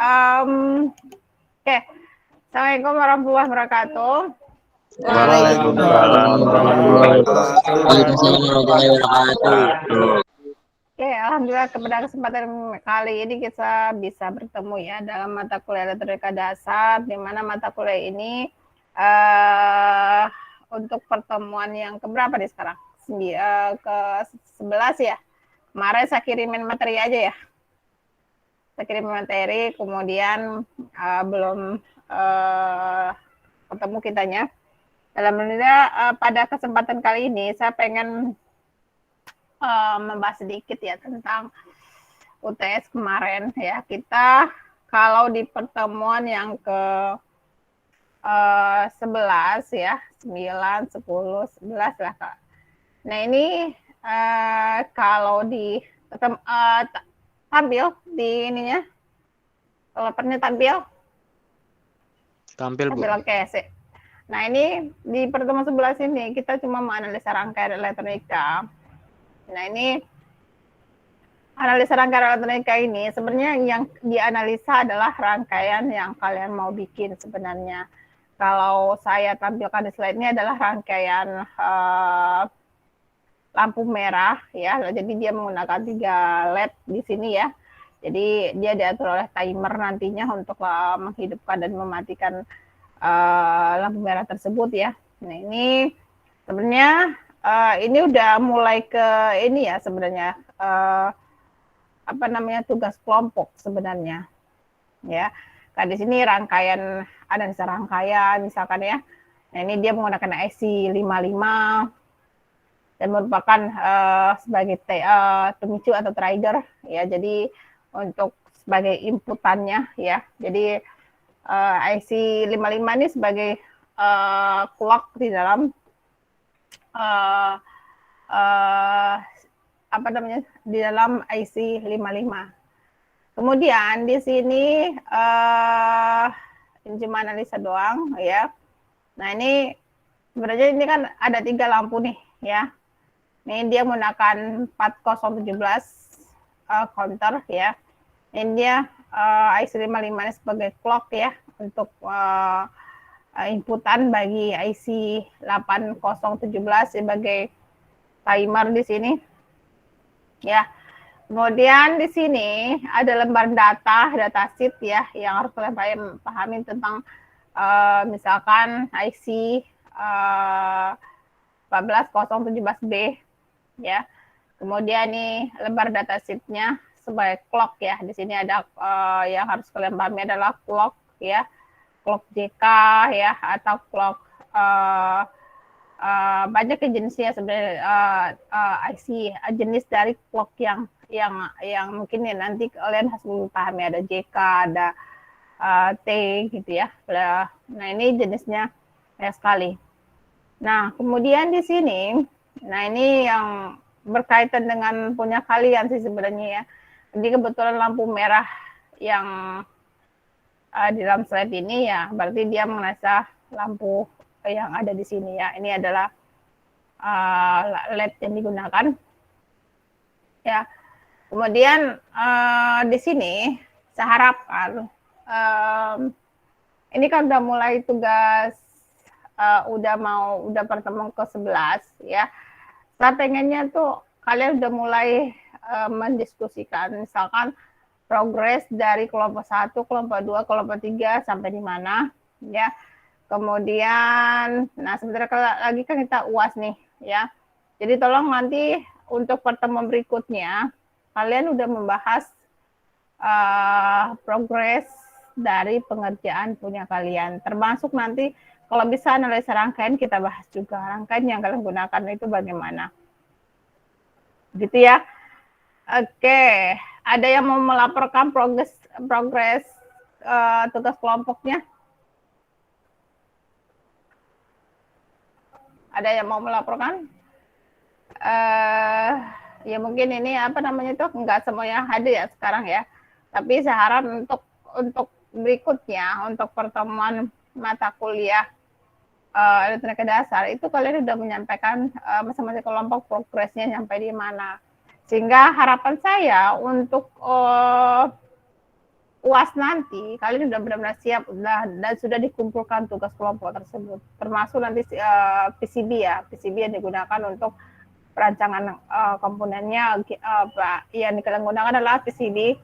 Oke. Assalamualaikum warahmatullahi wabarakatuh. Waalaikumsalam warahmatullahi wabarakatuh. Oke, alhamdulillah pada kesempatan kali ini kita bisa bertemu ya dalam mata kuliah elektronika dasar, di mana mata kuliah ini untuk pertemuan yang keberapa nih sekarang? Ke 11 ya. Kemarin saya kirimin materi aja ya. Saya kirim materi, kemudian belum ketemu kitanya. Alhamdulillah pada kesempatan kali ini saya pengen membahas sedikit ya tentang UTS kemarin ya. Kita kalau di pertemuan yang ke 11 ya, 9, 10, 11 lah Kak. Nah ini kalau di tampil di ininya, kalau pernah tampil Bu. Oke sih. Nah ini di pertemuan 11 ini kita cuma menganalisa rangkaian elektronika. Nah ini analisa rangkaian elektronika ini sebenarnya yang dianalisa adalah rangkaian yang kalian mau bikin sebenarnya. Kalau saya tampilkan di slide ini adalah rangkaian lampu merah ya. Jadi dia menggunakan 3 LED di sini ya. Jadi dia diatur oleh timer nantinya untuk menghidupkan dan mematikan lampu merah tersebut ya. Nah ini sebenarnya ini udah mulai ke ini ya sebenarnya apa namanya tugas kelompok sebenarnya ya. Nah di sini rangkaian analisa rangkaian misalkan ya. Nah ini dia menggunakan IC 55 dan merupakan sebagai pemicu atau trigger ya. Jadi untuk sebagai inputannya ya. Jadi IC 55 ini sebagai clock di dalam apa namanya di dalam IC 55. Kemudian di sini ini cuma analisa doang ya. Nah ini sebenarnya ini kan ada 3 lampu nih ya. Ini dia menggunakan 4017 counter ya. Ini dia IC 55 ini sebagai clock ya untuk inputan bagi IC 8017 sebagai timer di sini ya. Kemudian di sini ada lembar data sheet ya yang harus kalian pahami tentang misalkan IC 14017B ya. Kemudian nih lembar data sheet-nya sebagai clock ya. Di sini ada yang harus kalian pahami adalah clock ya. Clock JK ya atau clock banyak jenisnya sebenarnya IC jenis dari clock yang mungkin ya nanti kalian harus pahami ada JK, ada T gitu ya. Nah ini jenisnya banyak sekali. Nah kemudian di sini, nah ini yang berkaitan dengan punya kalian sih sebenarnya ya. Jadi kebetulan lampu merah yang di dalam slide ini ya, berarti dia menganalisa lampu yang ada di sini ya. Ini adalah LED yang digunakan. Ya. Kemudian di sini saya harapkan ini kan udah mulai tugas udah pertemuan ke-11 ya. Saya pengennya tuh kalian udah mulai mendiskusikan misalkan progres dari kelompok 1, kelompok 2, kelompok 3 sampai di mana ya. Kemudian nah sebentar lagi kan kita UAS nih ya. Jadi tolong nanti untuk pertemuan berikutnya kalian udah membahas progres dari pengerjaan punya kalian. Termasuk nanti kalau bisa analisa rangkaian kita bahas juga rangkaian yang kalian gunakan itu bagaimana. Gitu ya. Oke, ada yang mau melaporkan progres tugas kelompoknya? Ada yang mau melaporkan? Ya mungkin ini apa namanya itu nggak semuanya hadir ya sekarang ya. Tapi saya harap untuk berikutnya untuk pertemuan mata kuliah elektronika dasar itu kalian sudah menyampaikan masing-masing kelompok progresnya sampai di mana. Sehingga harapan saya untuk UAS nanti kalian sudah benar-benar siap dan sudah dikumpulkan tugas kelompok tersebut, termasuk nanti PCB ya, PCB yang digunakan untuk perancangan komponennya. Yang kalian gunakan adalah PCB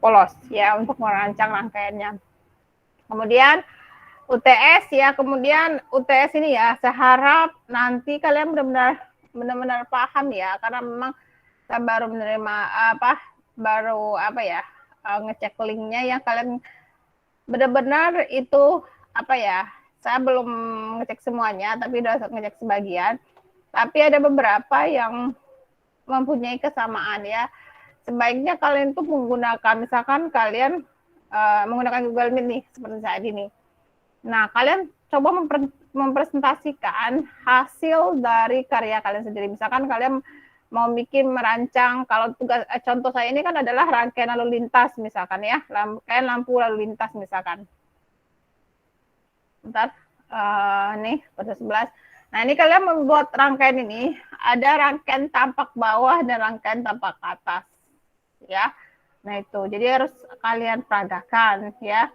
polos ya untuk merancang rangkaiannya. Kemudian UTS ya, kemudian UTS ini ya, saya harap nanti kalian benar-benar paham ya, karena memang saya baru menerima ngecek linknya ya, kalian benar-benar itu saya belum ngecek semuanya, tapi udah ngecek sebagian. Tapi ada beberapa yang mempunyai kesamaan ya. Sebaiknya kalian tuh menggunakan, misalkan kalian menggunakan Google Meet nih, seperti saat ini. Nah, kalian coba mempresentasikan hasil dari karya kalian sendiri. Misalkan kalian mau merancang, kalau tugas contoh saya ini kan adalah rangkaian lalu lintas misalkan ya, rangkaian lampu lalu lintas misalkan. Bentar, nih pada 11. Nah, ini kalian membuat rangkaian ini, ada rangkaian tampak bawah dan rangkaian tampak atas ya. Nah, itu jadi harus kalian peragakan ya.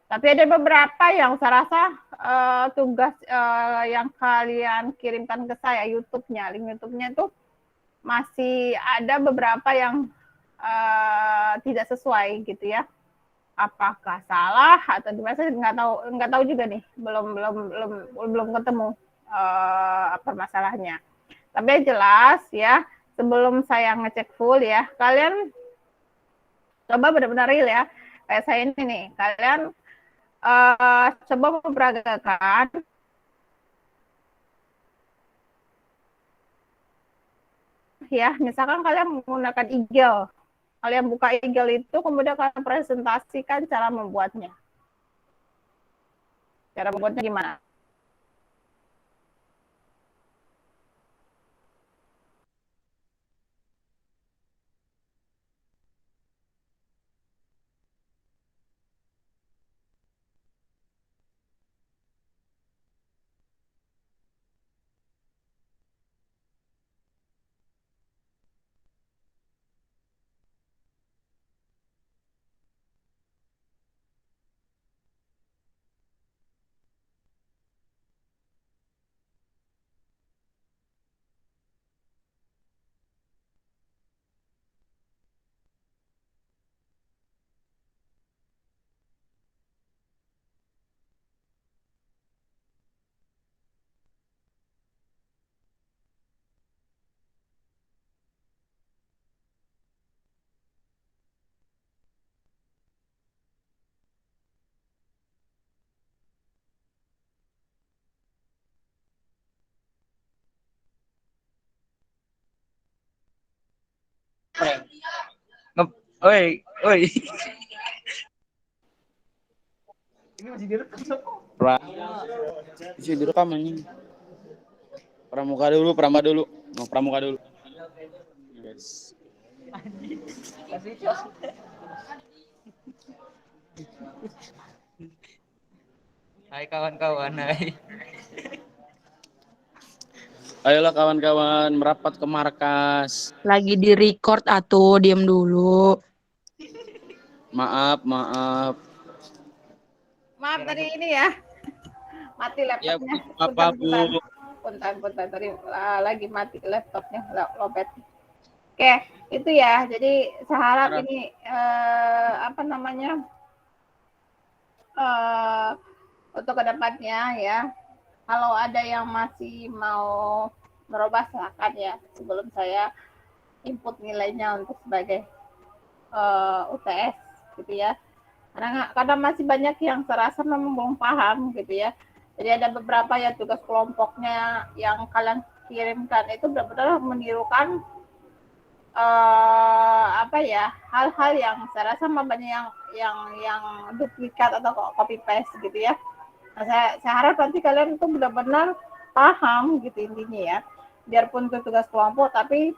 Tapi ada beberapa yang saya rasa tugas yang kalian kirimkan ke saya, YouTube-nya, link YouTube-nya itu masih ada beberapa yang tidak sesuai gitu ya. Apakah salah atau gimana, saya nggak tahu juga nih, belum ketemu permasalahannya. Tapi yang jelas ya, sebelum saya ngecek full ya, kalian coba benar-benar real ya. Kayak saya ini nih, kalian coba memperagakan ya, misalkan kalian menggunakan Eagle, kalian buka Eagle itu, kemudian kalian presentasikan cara membuatnya. Cara membuatnya gimana? Oi, oi. Ini masih direkam. Masih direkam ini. Pramuka dulu. Mau pramuka dulu. Yes. Hai kawan-kawan, hai. Ayolah kawan-kawan merapat ke markas. Lagi di record atuh, diam dulu. Maaf. Maaf tadi ini ya, mati laptopnya. Ya, apa Bu? Punten tadi lagi mati laptopnya, lobet. Oke, itu ya. Jadi saya harap ini untuk kedepannya ya, kalau ada yang masih mau merubah silakan ya, sebelum saya input nilainya untuk sebagai UTS gitu ya. Karena masih banyak yang serasa memang belum paham gitu ya. Jadi ada beberapa ya tugas kelompoknya yang kalian kirimkan itu benar-benar menirukan hal-hal yang saya rasa banyak yang duplikat atau copy paste gitu ya. Nah, saya harap nanti kalian itu benar-benar paham gitu intinya ya. Biarpun itu tugas kelompok tapi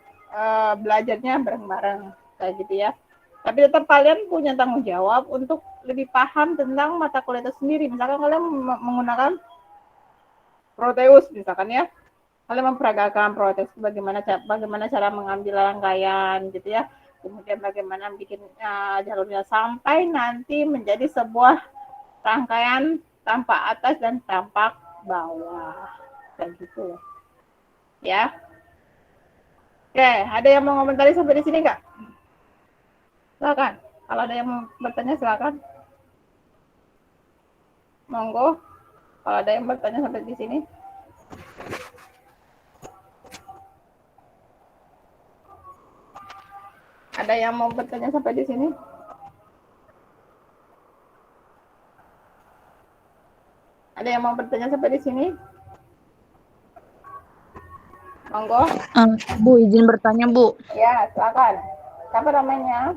belajarnya bareng-bareng kayak gitu ya. Tapi tetap kalian punya tanggung jawab untuk lebih paham tentang mata kuliah itu sendiri. Misalkan kalian menggunakan Proteus misalkan ya, kalian memperagakan Proteus bagaimana cara mengambil rangkaian gitu ya. kemudian bagaimana bikin jalurnya sampai nanti menjadi sebuah rangkaian tampak atas dan tampak bawah, kayak gitu ya. Oke, ada yang mau komentari sampai di sini nggak? Silakan. Kalau ada yang mau bertanya silakan. Monggo. Kalau ada yang bertanya sampai di sini. Ada yang mau bertanya sampai di sini? Ada yang mau bertanya sampai di sini? Monggo. Bu, izin bertanya, Bu. Ya, silakan. Siapa namanya?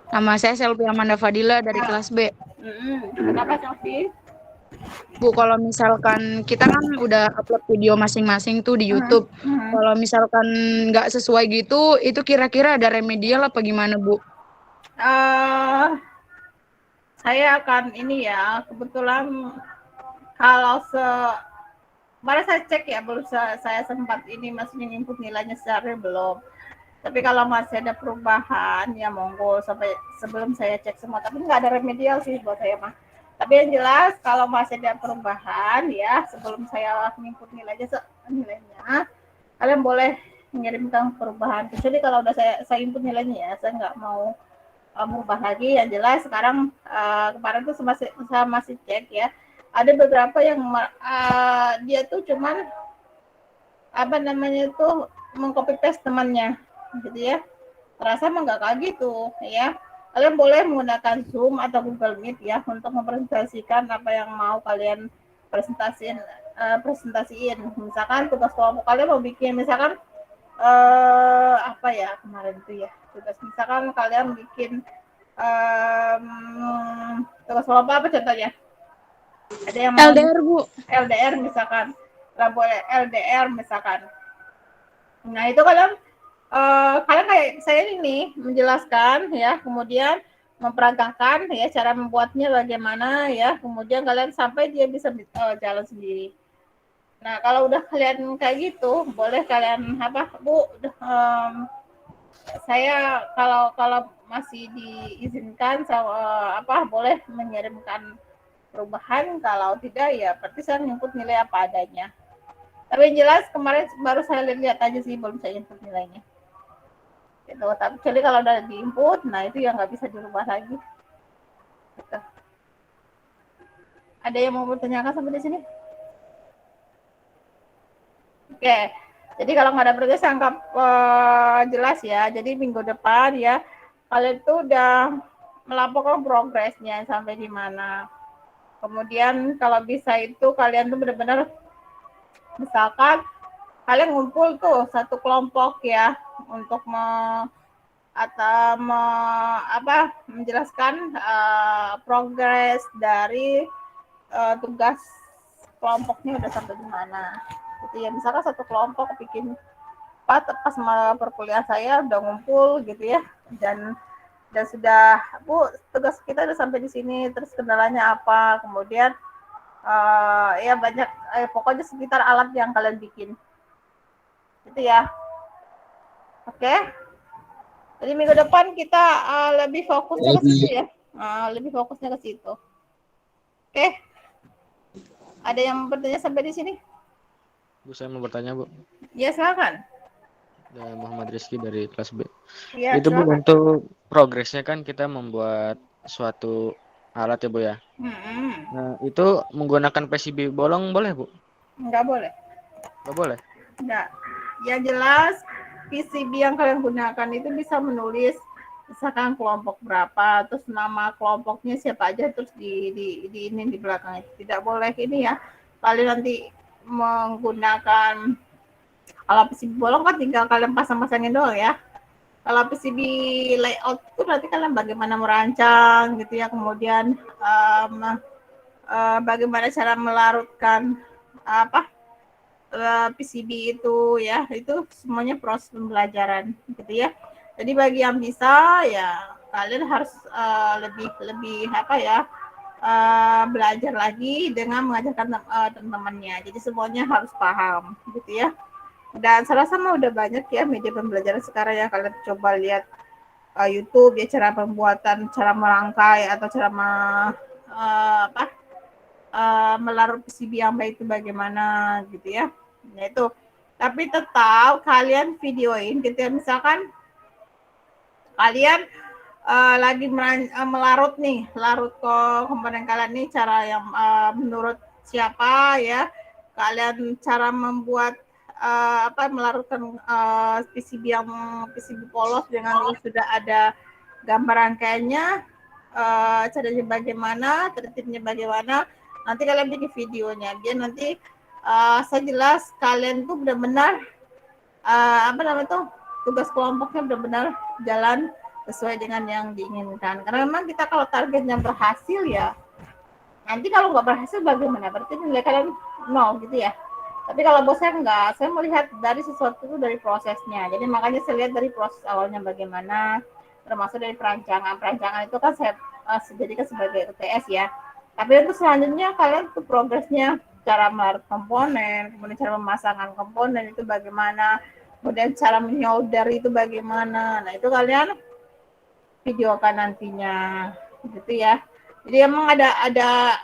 Nama saya Selvi Amanda Fadila dari kelas B. Kenapa, Sofi? Bu, kalau misalkan kita kan udah upload video masing-masing tuh di YouTube. Kalau misalkan nggak sesuai gitu, itu kira-kira ada remedial apa gimana, Bu? Saya akan ini ya, kebetulan kalau kemarin saya cek ya, belum saya sempat ini masih input nilainya secara belum. Tapi kalau masih ada perubahan ya monggo sampai sebelum saya cek semua. Tapi nggak ada remedial sih buat saya mah. Tapi yang jelas kalau masih ada perubahan ya sebelum saya input nilainya kalian boleh mengirimkan perubahan. Kecuali kalau udah saya input nilainya ya, saya nggak mau merubah lagi. Yang jelas sekarang kemarin tuh saya masih cek ya, ada beberapa yang dia tuh cuman apa namanya tuh mengcopy paste temannya gitu ya. Terasa emang nggak kayak gitu ya. Kalian boleh menggunakan Zoom atau Google Meet ya untuk mempresentasikan apa yang mau kalian presentasiin. Misalkan tugas kelompok kalian mau bikin misalkan apa ya kemarin itu ya tugas misalkan kalian bikin tugas kelompok apa contohnya? Ada yang mau LDR, Bu. LDR misalkan, nggak boleh LDR misalkan. Nah itu kalian kayak saya ini menjelaskan ya, kemudian memperagakan ya cara membuatnya bagaimana ya, kemudian kalian sampai dia bisa jalan sendiri. Nah kalau udah kalian kayak gitu, boleh kalian apa Bu? Saya kalau masih diizinkan boleh mengirimkan perubahan, kalau tidak ya berarti saya input nilai apa adanya. Tapi yang jelas kemarin baru saya lihat aja sih, belum saya input nilainya. Gitu. Tapi kecuali kalau udah diinput, nah itu yang nggak bisa dirubah lagi. Gitu. Ada yang mau bertanyakan sampai di sini? Oke. Jadi kalau nggak ada progres anggap jelas ya. Jadi minggu depan ya kalian tuh udah melaporkan progresnya sampai di mana. Kemudian kalau bisa itu kalian tuh benar-benar misalkan kalian ngumpul tuh satu kelompok ya untuk menjelaskan progres dari tugas kelompoknya udah sampai di mana. Gitu ya, misalkan satu kelompok bikin pas perkuliahan saya udah ngumpul gitu ya, dan sudah Bu tugas kita udah sampai di sini, terus kendalanya apa, kemudian ya banyak pokoknya sekitar alat yang kalian bikin gitu ya. Oke, jadi minggu depan kita lebih fokusnya ke situ ya, lebih fokusnya ke situ. Oke, ada yang bertanya sampai di sini? Bu, saya mau bertanya, Bu. Ya, silakan. Muhammad Rizky dari kelas B. Ya, Itu, Bu, silakan. untuk progresnya kan kita membuat suatu alat ya, Bu ya. Nah, itu menggunakan PCB bolong boleh, Bu? Enggak boleh. Enggak boleh? Enggak. Yang jelas PCB yang kalian gunakan itu bisa menulis misalkan kelompok berapa, terus nama kelompoknya siapa aja, terus di ini di belakang. Tidak boleh ini ya. Kalian nanti menggunakan, kalau PCB bolong kan tinggal kalian pasang-pasangin doang ya. Kalau PCB layout itu berarti kalian bagaimana merancang gitu ya, kemudian bagaimana cara melarutkan PCB itu ya, itu semuanya proses pembelajaran gitu ya. Jadi bagi yang bisa ya kalian harus lebih belajar lagi dengan mengajarkan teman-temannya. Jadi semuanya harus paham gitu ya. Dan saya rasa mah udah banyak ya media pembelajaran sekarang ya, kalian coba lihat YouTube ya, cara pembuatan, cara merangkai atau cara melarut PCB yang baik itu bagaimana gitu ya. Nah itu. Tapi tetap kalian videoin gitu ya, misalkan kalian lagi melarut nih, larut ke komponen kalian nih, cara yang menurut siapa ya, kalian cara membuat melarutkan PCB yang PCB polos dengan sudah ada gambar rangkaiannya, caranya bagaimana, tertibnya bagaimana, nanti kalian bikin videonya biar nanti saya jelas kalian tuh benar-benar tugas kelompoknya benar-benar jalan sesuai dengan yang diinginkan. Karena memang kita kalau targetnya berhasil ya, nanti kalau nggak berhasil bagaimana? Berarti nilai kalian nol gitu ya. Tapi kalau bos saya enggak, saya melihat dari sesuatu itu dari prosesnya. Jadi makanya saya lihat dari proses awalnya bagaimana, termasuk dari perancangan. Perancangan itu kan saya jadikan sebagai UTS ya. Tapi untuk selanjutnya kalian tuh progresnya, cara melarut komponen, kemudian cara memasangkan komponen itu bagaimana, kemudian cara menyolder itu bagaimana. Nah itu kalian videokan nantinya gitu ya. Jadi emang ada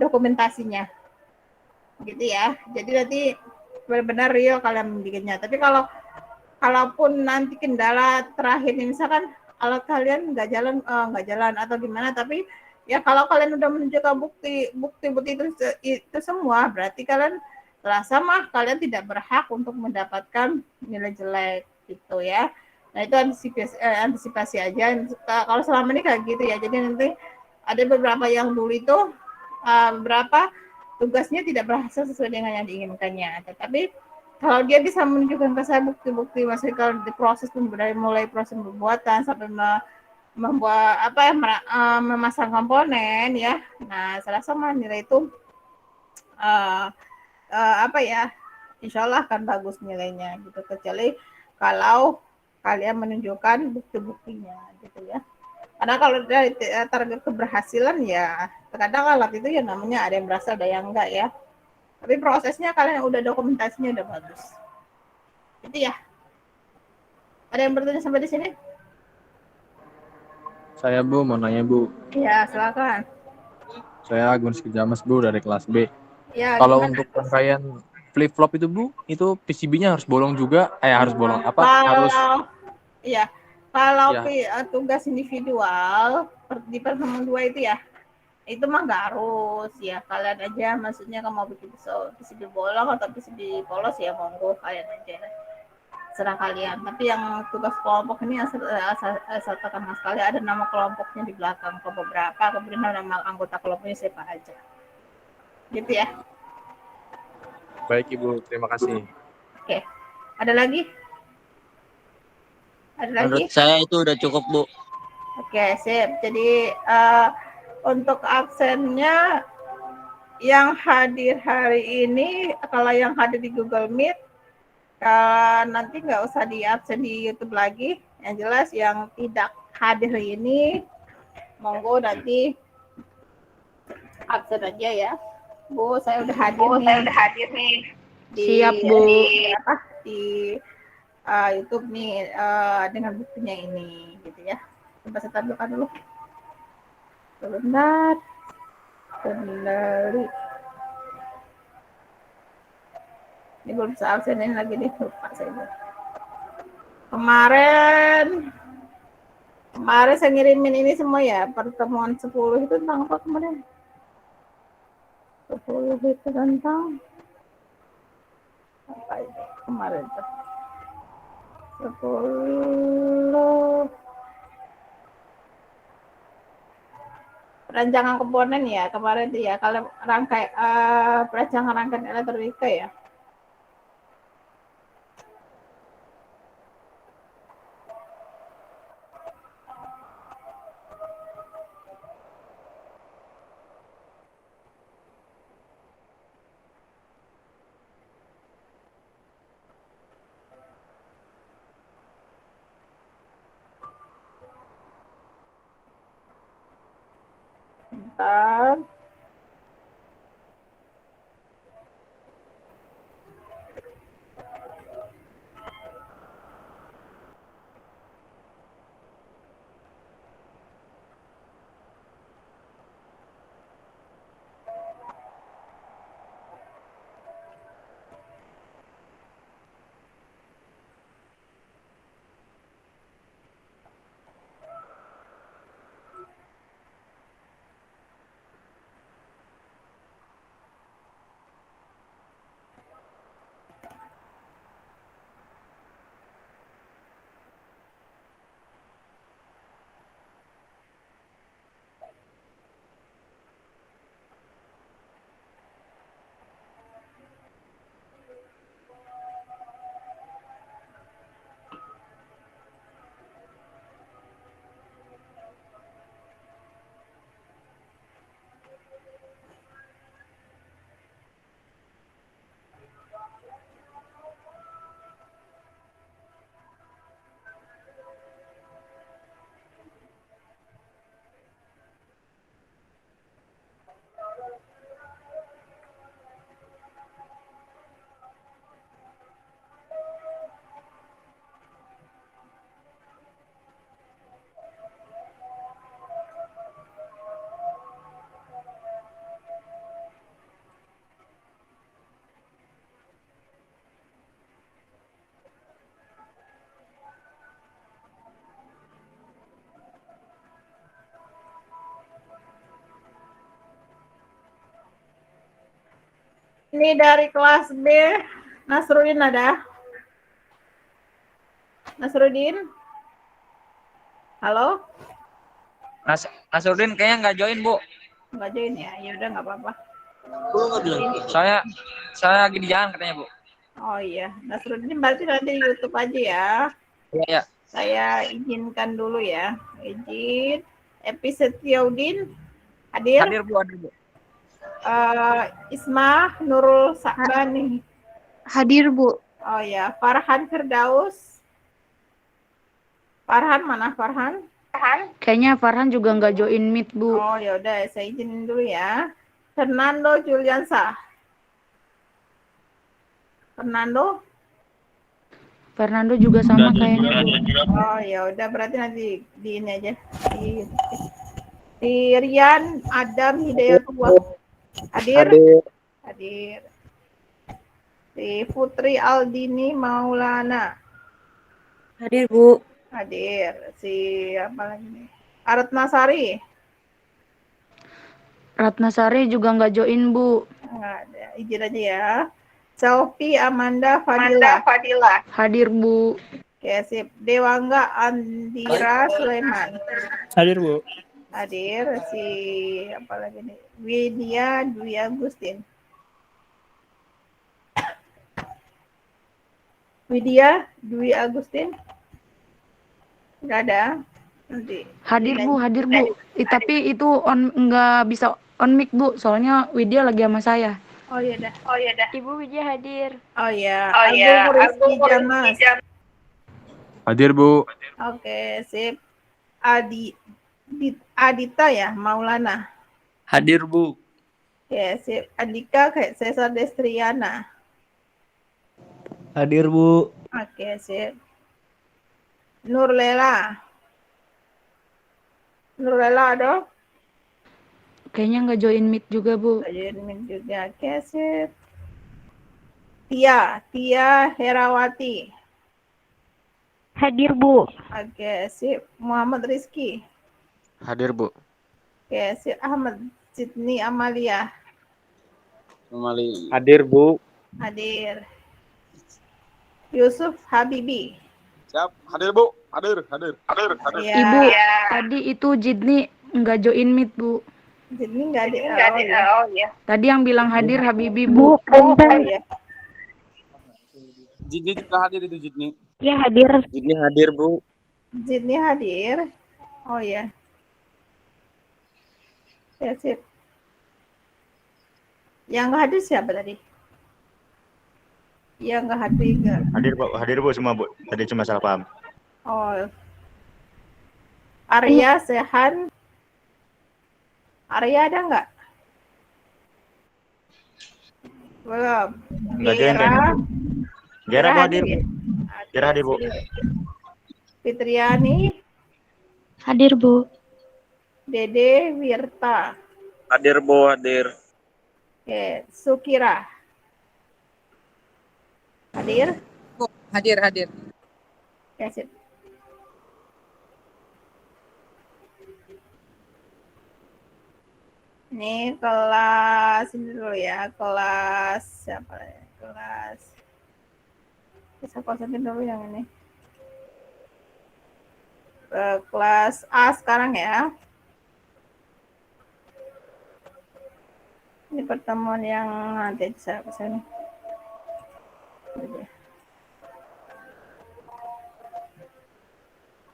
dokumentasinya gitu ya. Jadi nanti benar-benar real kalian bikinnya. Tapi kalaupun nanti kendala terakhir misalkan alat kalian nggak jalan atau gimana, tapi ya kalau kalian udah menunjukkan bukti itu semua, berarti kalian terasa mah kalian tidak berhak untuk mendapatkan nilai jelek gitu ya. Nah itu antisipasi aja. Kalau selama ini kayak gitu ya. Jadi nanti ada beberapa yang dulu itu beberapa tugasnya tidak berhasil sesuai dengan yang diinginkannya. Tetapi kalau dia bisa menunjukkan ke saya bukti-bukti, maksudnya kalau di proses dari mulai proses pembuatan sampai membuat memasang komponen ya. Nah, saya rasa nilai itu insya Allah akan bagus nilainya gitu, kecuali kalau kalian menunjukkan bukti-buktinya gitu ya. Karena kalau dari target keberhasilan ya terkadang alat itu ya namanya ada yang berhasil ada yang enggak ya. Tapi prosesnya kalian udah dokumentasinya udah bagus. Itu ya. Ada yang bertanya sampai di sini? Saya Bu, mau nanya Bu. Ya, silakan. Saya Agus Kejamas Bu dari kelas B. Ya, Kalau gimana? untuk rangkaian flip flop itu Bu, itu PCB-nya harus bolong juga. Harus bolong apa? Harus Iya. Kalau ya. tugas individual di pertemuan 2 itu ya, itu mah nggak harus ya, kalian aja maksudnya kalau mau bikin PCB bolong atau PCB polos ya monggo kalian aja, serah kalian. Tapi yang tugas kelompok ini saya tekankan sekali ada nama kelompoknya di belakang, kelompok berapa, kemudian nama anggota kelompoknya siapa aja gitu ya. Baik Ibu, terima kasih. Oke, ada lagi? Menurut saya itu udah cukup Bu. Oke, sip. Jadi untuk absennya yang hadir hari ini, kalau yang hadir di Google Meet, nanti nggak usah di absen di YouTube lagi. Yang jelas yang tidak hadir ini, monggo nanti absen aja ya. Bu, saya udah hadir nih. Siap, Bu. Di YouTube nih dengan buktinya ini, gitu ya. Coba saya tampilkan dulu. Sebentar. Kendali. Ini belum bisa absenin lagi nih, lupa saya. Kemarin saya ngirimin ini semua ya, pertemuan 10 itu tentang apa kemarin? 10 itu tentang apa itu kemarin tuh? 10 perancangan komponen ya kemarin itu ya, kalau perancangan rangkaian elektronika ya. Bentar. Ini dari kelas B. Nasrudin ada? Nasrudin? Halo? Nasrudin kayaknya nggak join, Bu. Nggak join ya? Ya udah nggak apa-apa. Saya lagi di jalan katanya, Bu. Oh iya, Nasrudin berarti nanti di YouTube aja ya. Iya. Saya izinkan dulu ya. Izin. Epi Setiaudin hadir. Hadir, Bu. Isma Nurul Sakbani. Hadir, Bu. Oh ya, Farhan Firdaus. Farhan mana Farhan? Kayaknya Farhan juga nggak join Meet, Bu. Oh ya udah, saya izinin dulu ya. Fernando Juliansa. Fernando juga sama kayaknya, Bu. Oh ya udah, berarti nanti di ini aja. Di Rian Adam Hidayatullah. Hadir. Di Putri Aldini Maulana. Hadir, Bu. Hadir. Si apa lagi nih? Ratnasari. Ratnasari juga nggak join, Bu. Nggak ada. Izin aja ya. Selfie Amanda Fadila. Hadir, Bu. Oke, sip. Dewangga Andira Sulaiman. Hadir, Bu. Hadir. Si apa lagi nih? Widya Dwi Agustin. Nggak ada. Nanti. Hadir, Bu. Tapi itu nggak bisa on mic, Bu. Soalnya Widya lagi sama saya. Oh iya dah. Ibu Widya hadir. Oh iya. Agung Rizky Jamas. Hadir, Bu. Oke, sip. Adita ya, Maulana. Hadir, Bu. Oke, sip. Andika kayak Cesar Destriana. Hadir, Bu. Oke, sip. Nurlela ada? Kayaknya nggak join Meet juga, Bu. Admin juga. Oke, sip. Tia Herawati. Hadir, Bu. Oke, sip. Muhammad Rizky. Hadir, Bu. Oke, sip. Ahmad Sidney Amalia. Hadir, Bu. Hadir. Yusuf Habibi. Siap, hadir Bu, hadir. Ya. Ibu, tadi itu Jidni nggak join Meet, Bu. Jadi nggak ada. Oh ya. Tadi yang bilang hadir Habibi, Bu. Oh ya. Jidni juga hadir itu Jidni. Ya, hadir. Jidni hadir, Bu. Jidni hadir. Oh ya. Ya, sip. Yang nggak hadir siapa tadi? Yang nggak hadir nggak? Hadir Bu semua, Bu. Tadi cuma salah paham. Oh. Arya Sehan. Arya ada nggak? Belum. Nggak join kayaknya, Bu. Gera Bu hadir. ya? Gera hadir, Bu. Fitriani, Hadir, Bu. Dede Wirta. Hadir, Bu. Hadir. Oke, Sukira. Hadir? Hadir. Oke, sip. Ini kelas ini dulu ya, kelas siapa ya? Kelas bisa konsentrasi dulu yang ini. Kelas A sekarang ya. Ini pertemuan yang nanti bisa kesini.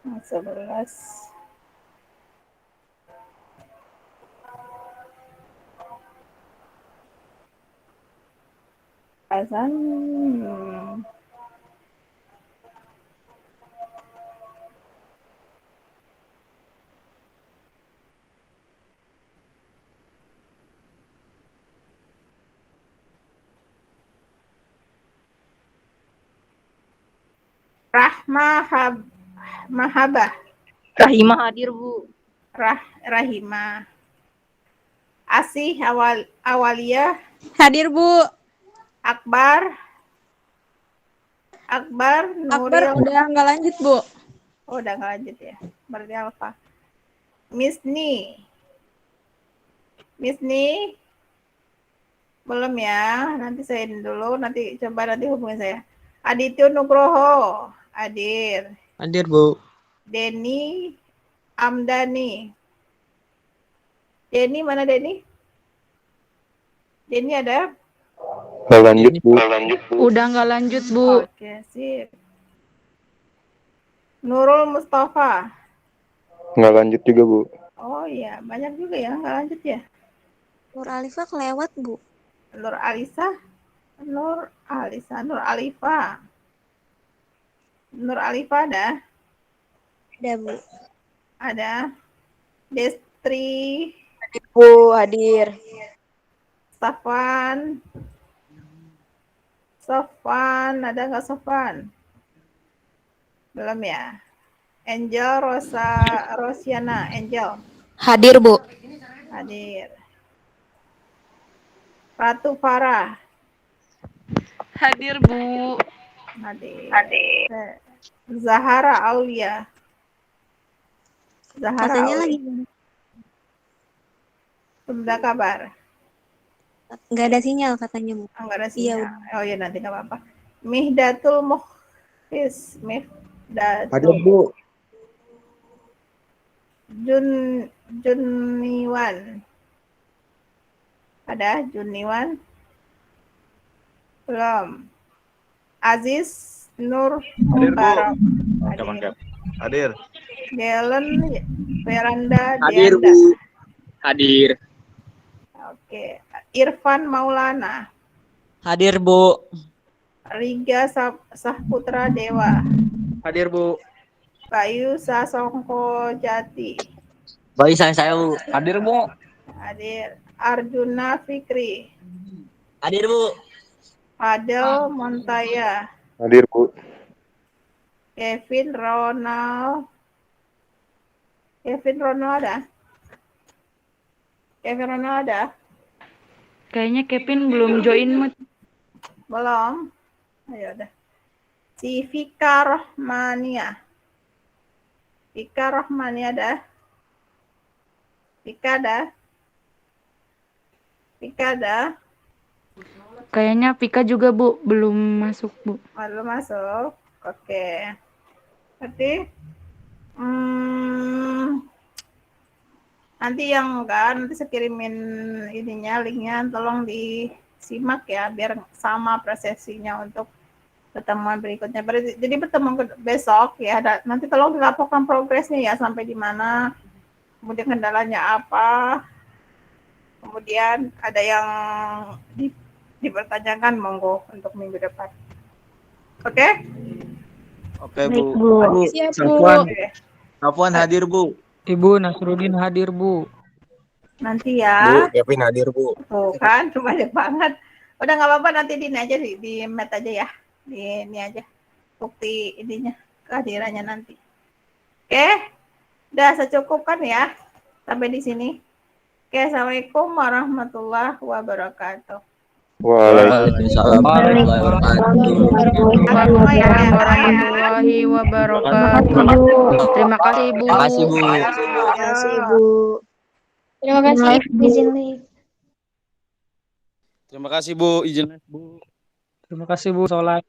11. Azan. Mahabah. Rahimah hadir, Bu. Rahimah. Asih Awalia. Hadir, Bu. Akbar Nuril. Udah nggak lanjut, Bu. Oh, udah nggak lanjut ya. Berarti apa? Misni Belum ya, nanti saya ini dulu, nanti coba nanti hubungin saya. Adityo Nugroho, hadir. Hadir, Bu. Denny Amdani. Denny mana Denny? Denny ada? Nggak lanjut, Bu. Udah nggak lanjut, Bu. Oke, sip. Nurul Mustafa. Nggak lanjut juga, Bu. Oh iya, banyak juga ya, nggak lanjut ya. Nur Alifa kelewat, Bu. Nur Alisa. Nur Alisa, Nur Alifa. Nur Alifa ada? Ada, Bu. Ada. Destri. Bu, hadir. Safwan. Sofwan, ada nggak Sofwan? Belum ya. Angel Rosiana, Angel. Hadir, Bu. Hadir. Ratu Farah. Hadir, Bu. Hadir. Zahara Aulia. Zahara Katanya Aulia. lagi Sudah kabar? nggak ada sinyal katanya, Bu. Enggak ada Iya, sinyal. Oh iya, nanti nggak apa-apa. Mihdatul Mukhlis. Mihdatul. Hadir, Bu. Juniwan. Ada Juniwan? Belum. Aziz Nur Hadir, Bu. Mubarak. Mantap. Hadir. Galen Veranda Hadir, Dianda. Bu. Hadir. Oke. Irfan Maulana. Hadir, Bu. Riga Sahputra Dewa. Hadir, Bu. Bayu Sasongko Jati. Baik, saya, Bu. Hadir, Bu. Hadir. Arjuna Fikri. Hadir, Bu. Fadel Montaya. Hadir, Bu. Kevin Ronald. Kevin Ronald ada? Kevin Ronald ada? Kayaknya Kevin belum join, Mut. Belum? Ayo udah. Si Vika Rohmania. Vika Rohmania ada? Vika ada? Vika ada? Kayaknya Vika juga, Bu, belum masuk, Bu. Belum masuk. Oke. Berarti nanti yang enggak, nanti saya kirimin ininya, linknya, tolong disimak ya, biar sama prosesinya untuk pertemuan berikutnya. Jadi pertemuan besok ya, nanti tolong dilaporkan progresnya ya, sampai di mana, kemudian kendalanya apa, kemudian ada yang dipertanyakan, monggo untuk minggu depan. Oke? Oke, Baik, Bu. Bu. Siap, Bu. Safwan. Safwan hadir, Bu. Ibu Nasruddin hadir, Bu. Nanti ya. Kevin hadir, Bu. Tuh kan, banyak banget. Udah nggak apa-apa, nanti di ini aja, di met aja ya. Di ini aja. Bukti ininya, kehadirannya nanti. Oke? Udah secukupkan ya. Sampai di sini. Oke, Assalamualaikum warahmatullahi wabarakatuh. Waalaikumsalam. Warahmatullahi wabarakatuh. Terima kasih, Bu. Terima kasih, Bu. Terima kasih, Bu. Terima kasih. Izin live. Terima kasih, Bu. Izin, Bu. Terima kasih, Bu. Sholat.